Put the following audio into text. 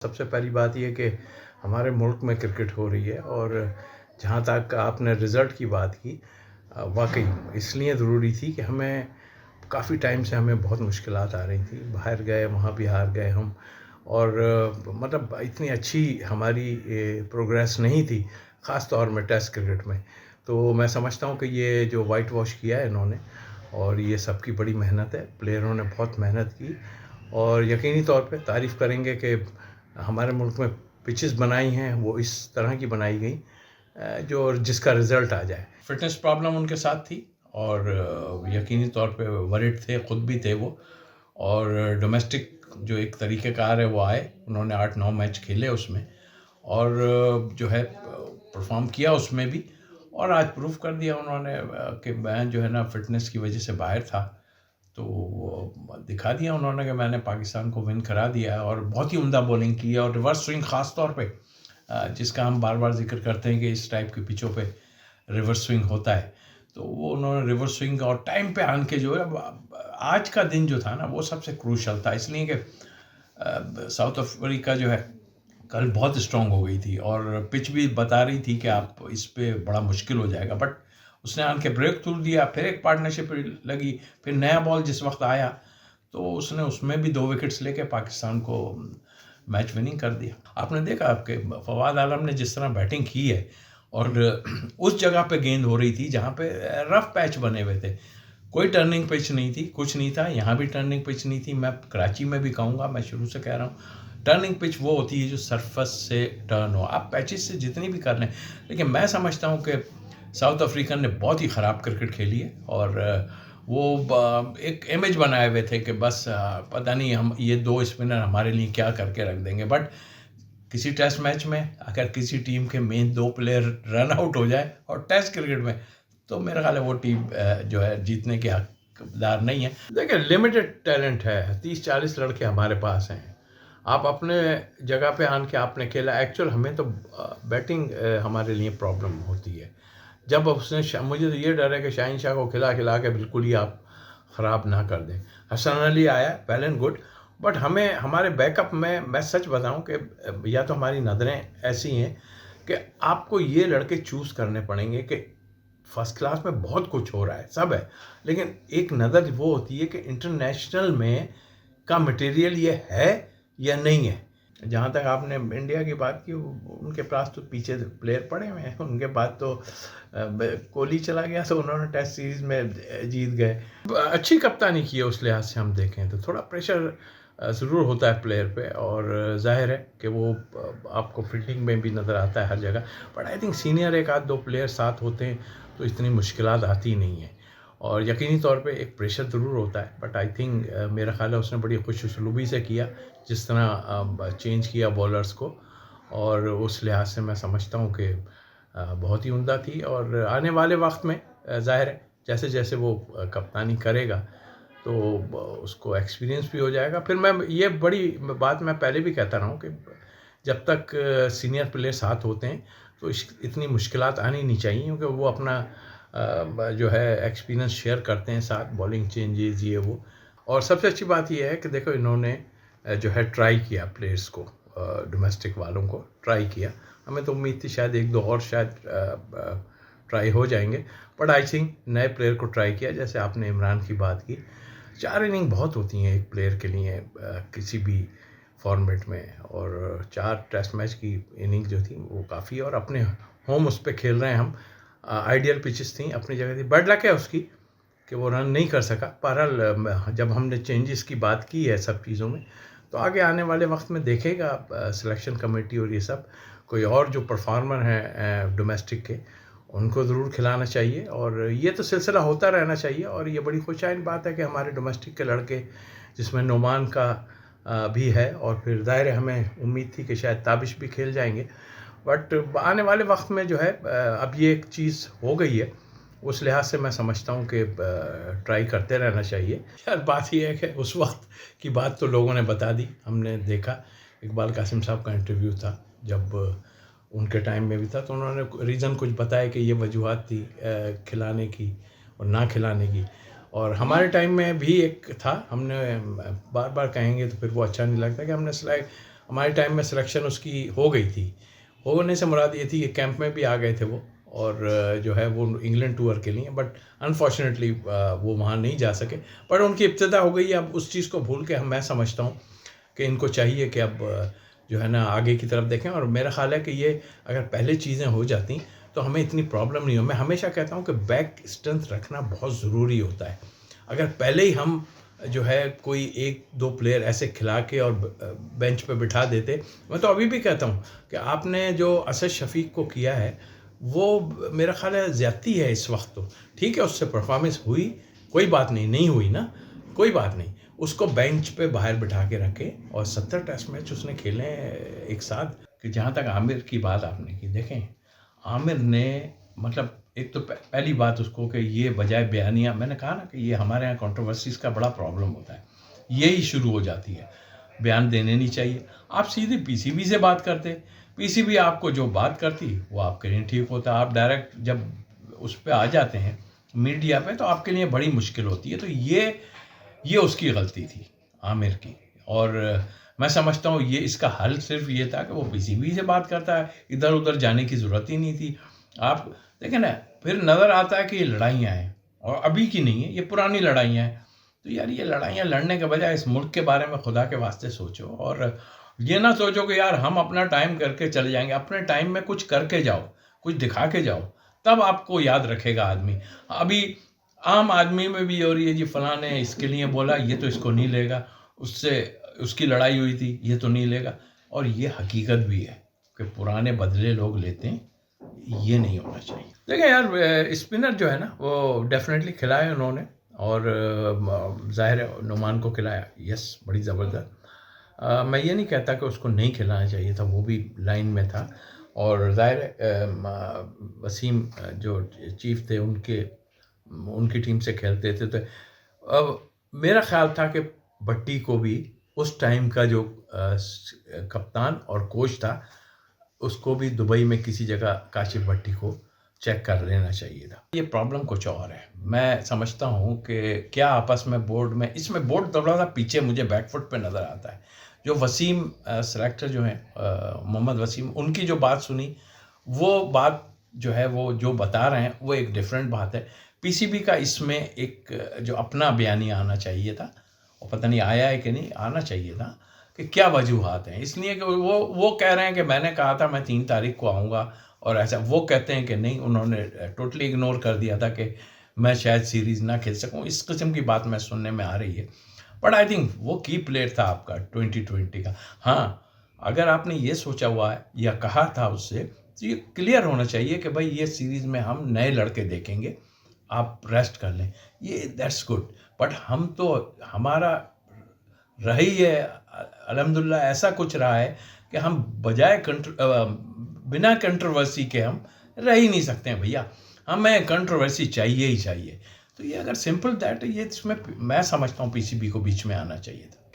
सबसे पहली बात ये कि हमारे मुल्क में क्रिकेट हो रही है और जहाँ तक आपने रिज़ल्ट की बात की, वाक़ई इसलिए ज़रूरी थी कि हमें काफ़ी टाइम से हमें बहुत मुश्किलात आ रही थी। बाहर गए, वहाँ भी हार गए हम और मतलब इतनी अच्छी हमारी प्रोग्रेस नहीं थी, ख़ास तौर में टेस्ट क्रिकेट में। तो मैं समझता हूँ कि ये जो व्हाइट वॉश किया है इन्होंने और ये सबकी बड़ी मेहनत है, प्लेयरों ने बहुत मेहनत की और यकीनी तौर पे तारीफ़ करेंगे कि हमारे मुल्क में पिचेस बनाई हैं वो इस तरह की बनाई गई जो जिसका रिज़ल्ट आ जाए। फ़िटनेस प्रॉब्लम उनके साथ थी और यकीनी तौर पे वरीड थे, ख़ुद भी थे वो। और डोमेस्टिक जो एक तरीक़ेकार है वो आए, उन्होंने 8-9 मैच खेले उसमें और जो है परफ़ॉर्म किया उसमें भी और आज प्रूव कर दिया उन्होंने कि मैं जो है ना फ़िटनेस की वजह से बाहर था। तो वो दिखा दिया उन्होंने कि मैंने पाकिस्तान को विन करा दिया है और बहुत ही उम्दा बॉलिंग की है और रिवर्स स्विंग ख़ास तौर पे जिसका हम बार-बार ज़िक्र करते हैं कि इस टाइप की पिचों पे रिवर्स स्विंग होता है। तो वो उन्होंने रिवर्स स्विंग और टाइम पे आन के जो है आज का दिन जो था ना वो सबसे क्रूशल था, इसलिए कि साउथ अफ्रीका जो है कल बहुत स्ट्रॉन्ग हो गई थी और पिच भी बता रही थी कि आप इस पे बड़ा मुश्किल हो जाएगा, बट उसने आन के ब्रेक थ्रू दिया, फिर एक पार्टनरशिप लगी, फिर नया बॉल जिस वक्त आया तो उसने उसमें भी 2 विकेट्स लेके पाकिस्तान को मैच विनिंग कर दिया। आपने देखा आपके फवाद आलम ने जिस तरह बैटिंग की है और उस जगह पे गेंद हो रही थी जहाँ पे रफ पैच बने हुए थे, कोई टर्निंग पिच नहीं थी, कुछ नहीं था, यहाँ भी टर्निंग पिच नहीं थी। मैं कराची में भी कहूँगा, मैं शुरू से कह रहा हूँ टर्निंग पिच वो होती है जो सरफस से टर्न हो, आप पैचेस से जितनी भी कर लें। लेकिन मैं समझता हूँ कि साउथ अफ्रीकन ने बहुत ही ख़राब क्रिकेट खेली है और वो एक इमेज बनाए हुए थे कि बस पता नहीं हम ये 2 स्पिनर हमारे लिए क्या करके रख देंगे, बट किसी टेस्ट मैच में अगर किसी टीम के मेन 2 प्लेयर रन आउट हो जाए और टेस्ट क्रिकेट में, तो मेरा ख्याल है वो टीम जो है जीतने के हकदार नहीं है। देखिए लिमिटेड टैलेंट है, 30-40 लड़के हमारे पास हैं। आप अपने जगह पे आन के आपने खेला, एक्चुअल हमें तो बैटिंग हमारे लिए प्रॉब्लम होती है। जब उसने मुझे तो ये डर है कि शाहीन शाह को खिला के बिल्कुल ही आप ख़राब ना कर दें। हसन अली आया, वेल एंड गुड, बट हमें हमारे बैकअप में मैं सच बताऊं कि या तो हमारी नज़रें ऐसी हैं कि आपको ये लड़के चूज़ करने पड़ेंगे कि फर्स्ट क्लास में बहुत कुछ हो रहा है, सब है, लेकिन एक नज़र वो होती है कि इंटरनेशनल में का मटेरियल ये है या नहीं है। जहाँ तक आपने इंडिया की बात की, उनके पास तो पीछे प्लेयर पड़े हुए हैं, उनके बाद तो कोहली चला गया तो उन्होंने टेस्ट सीरीज़ में जीत गए। अच्छी कप्तानी की है उस लिहाज से हम देखें तो थोड़ा प्रेशर ज़रूर होता है प्लेयर पे और ज़ाहिर है कि वो आपको फील्डिंग में भी नज़र आता है हर जगह, but I think senior 1-2 player साथ होते हैं तो इतनी मुश्किलात आती नहीं है और यकीनी तौर पे एक प्रेशर ज़रूर होता है, बट आई थिंक मेरा ख़्याल है उसने बड़ी खुश उसलूबी से किया जिस तरह चेंज किया बॉलर्स को और उस लिहाज से मैं समझता हूँ कि बहुत ही उम्दा थी और आने वाले वक्त में ज़ाहिर है जैसे जैसे वो कप्तानी करेगा तो उसको एक्सपीरियंस भी हो जाएगा। फिर मैं ये बड़ी बात मैं पहले भी कहता रहा हूँ कि जब तक सीनियर प्लेयर साथ होते हैं तो इतनी मुश्किलात आनी नहीं चाहिए क्योंकि वो अपना जो है एक्सपीरियंस शेयर करते हैं साथ, बॉलिंग चेंजेस ये वो। और सबसे अच्छी बात ये है कि देखो इन्होंने जो है ट्राई किया प्लेयर्स को, डोमेस्टिक वालों को ट्राई किया। हमें तो उम्मीद थी शायद 1-2 और शायद ट्राई हो जाएंगे, बट आई थिंक नए प्लेयर को ट्राई किया। जैसे आपने इमरान की बात की, 4 इनिंग बहुत होती हैं एक प्लेयर के लिए किसी भी फॉर्मेट में और 4 टेस्ट मैच की इनिंग जो थी वो काफ़ी, और अपने होम उस पर खेल रहे हैं हम, आइडियल पिचेस थी, अपनी जगह थी। बैड लक है उसकी कि वो रन नहीं कर सका। बहरहाल जब हमने चेंजेस की बात की है सब चीज़ों में तो आगे आने वाले वक्त में देखेगा सिलेक्शन कमेटी और ये सब कोई और जो परफॉर्मर हैं डोमेस्टिक के, उनको ज़रूर खिलाना चाहिए और ये तो सिलसिला होता रहना चाहिए। और ये बड़ी खुशहाल बात है कि हमारे डोमेस्टिक के लड़के जिसमें नोमान का भी है और फिर ज़ाहिर है हमें उम्मीद थी कि शायद ताबिश भी खेल जाएंगे, बट आने वाले वक्त में जो है अब ये एक चीज़ हो गई है, उस लिहाज से मैं समझता हूँ कि ट्राई करते रहना चाहिए। यार बात ये है कि उस वक्त की बात तो लोगों ने बता दी, हमने देखा इकबाल कासिम साहब का इंटरव्यू था जब उनके टाइम में भी था तो उन्होंने रीज़न कुछ बताया कि ये वजूहत थी खिलाने की और ना खिलाने की। और हमारे टाइम में भी एक था, हमने बार बार कहेंगे तो फिर वो अच्छा नहीं लगता कि हमने हमारे टाइम में सिलेक्शन उसकी हो गई थी। होने से मुराद ये थी कि कैंप में भी आ गए थे वो, और जो है वो इंग्लैंड टूर के लिए, बट अनफॉर्चुनेटली वो वहाँ नहीं जा सके। पर उनकी इब्तिदा हो गई। अब उस चीज़ को भूल के मैं समझता हूँ कि इनको चाहिए कि अब जो है ना आगे की तरफ देखें। और मेरा ख़्याल है कि ये अगर पहले चीज़ें हो जाती तो हमें इतनी प्रॉब्लम नहीं हो। मैं हमेशा कहता हूँ कि बैक स्ट्रेंथ रखना बहुत ज़रूरी होता है। अगर पहले ही हम जो है कोई 1-2 प्लेयर ऐसे खिला के और बेंच पे बिठा देते, मैं तो अभी भी कहता हूँ कि आपने जो असद शफीक को किया है वो मेरा ख़्याल है ज़्यादती है इस वक्त। तो ठीक है, उससे परफॉर्मेंस हुई, कोई बात नहीं, नहीं हुई ना, कोई बात नहीं, उसको बेंच पे बाहर बिठा के रखे और 70 टेस्ट मैच उसने खेले एक साथ। कि जहाँ तक आमिर की बात आपने की, देखें आमिर ने मतलब एक तो पहली बात उसको कि ये बजाय बयानियाँ, मैंने कहा ना कि ये हमारे यहाँ कंट्रोवर्सीज़ का बड़ा प्रॉब्लम होता है, यही शुरू हो जाती है। बयान देने नहीं चाहिए। आप सीधे पीसीबी से बात करते, पीसीबी आपको जो बात करती वो आपके लिए ठीक होता। आप डायरेक्ट जब उस पर आ जाते हैं मीडिया पे तो आपके लिए बड़ी मुश्किल होती है। तो ये उसकी गलती थी आमिर की। और मैं समझता हूँ ये इसका हल सिर्फ ये था कि वो पीसीबी से बात करता है, इधर उधर जाने की ज़रूरत ही नहीं थी। आप देखें ना, फिर नज़र आता है कि ये लड़ाइयाँ हैं और अभी की नहीं है, ये पुरानी लड़ाइयाँ हैं। तो यार ये लड़ाइयाँ लड़ने के बजाय इस मुल्क के बारे में खुदा के वास्ते सोचो, और ये ना सोचो कि यार हम अपना टाइम करके चले जाएंगे। अपने टाइम में कुछ करके जाओ, कुछ दिखा के जाओ, तब आपको याद रखेगा आदमी। अभी आम आदमी में भी और ये जी फलां ने इसके लिए बोला, ये तो इसको नहीं लेगा, उससे उसकी लड़ाई हुई थी, ये तो नहीं लेगा। और ये हकीकत भी है कि पुराने बदले लोग लेते हैं, ये नहीं होना चाहिए। देखिए यार, स्पिनर जो है ना वो डेफिनेटली खिलाए उन्होंने, और ज़ाहिर है नुमान को खिलाया, यस, बड़ी ज़बरदस्त। मैं ये नहीं कहता कि उसको नहीं खिलाना चाहिए था, वो भी लाइन में था। और ज़ाहिर है वसीम जो चीफ थे उनकी टीम से खेलते थे। तो अब मेरा ख्याल था कि भट्टी को भी उस टाइम का जो कप्तान और कोच था उसको भी दुबई में किसी जगह काशिफ भट्टी को चेक कर लेना चाहिए था। ये प्रॉब्लम कुछ और है। मैं समझता हूँ कि क्या आपस में बोर्ड में, इसमें बोर्ड थोड़ा सा पीछे मुझे बैकफुट पे नज़र आता है। जो वसीम सेलेक्टर जो हैं मोहम्मद वसीम, उनकी जो बात सुनी, वो बात जो है वो जो बता रहे हैं वो एक डिफरेंट बात है। पीसीबी का इसमें एक जो अपना बयानिया आना चाहिए था, और पता नहीं आया है कि नहीं, आना चाहिए था कि क्या वजूहात हैं। इसलिए कि वो कह रहे हैं कि मैंने कहा था मैं 3 तारीख को आऊँगा, और ऐसा वो कहते हैं कि नहीं, उन्होंने टोटली इग्नोर कर दिया था कि मैं शायद सीरीज़ ना खेल सकूं। इस किस्म की बात मैं सुनने में आ रही है। बट आई थिंक वो की प्लेयर था आपका 2020 का। हाँ, अगर आपने ये सोचा हुआ है या कहा था उससे, तो ये क्लियर होना चाहिए कि भाई ये सीरीज़ में हम नए लड़के देखेंगे, आप रेस्ट कर लें, ये दैट्स गुड। बट हम तो हमारा रही है अल्हम्दुलिल्लाह, ऐसा कुछ रहा है कि हम बजाय बिना कंट्रोवर्सी के हम रह ही नहीं सकते हैं भैया, हमें कंट्रोवर्सी चाहिए ही चाहिए। तो ये अगर सिंपल दैट, ये इसमें मैं समझता हूँ पीसीबी को बीच में आना चाहिए था।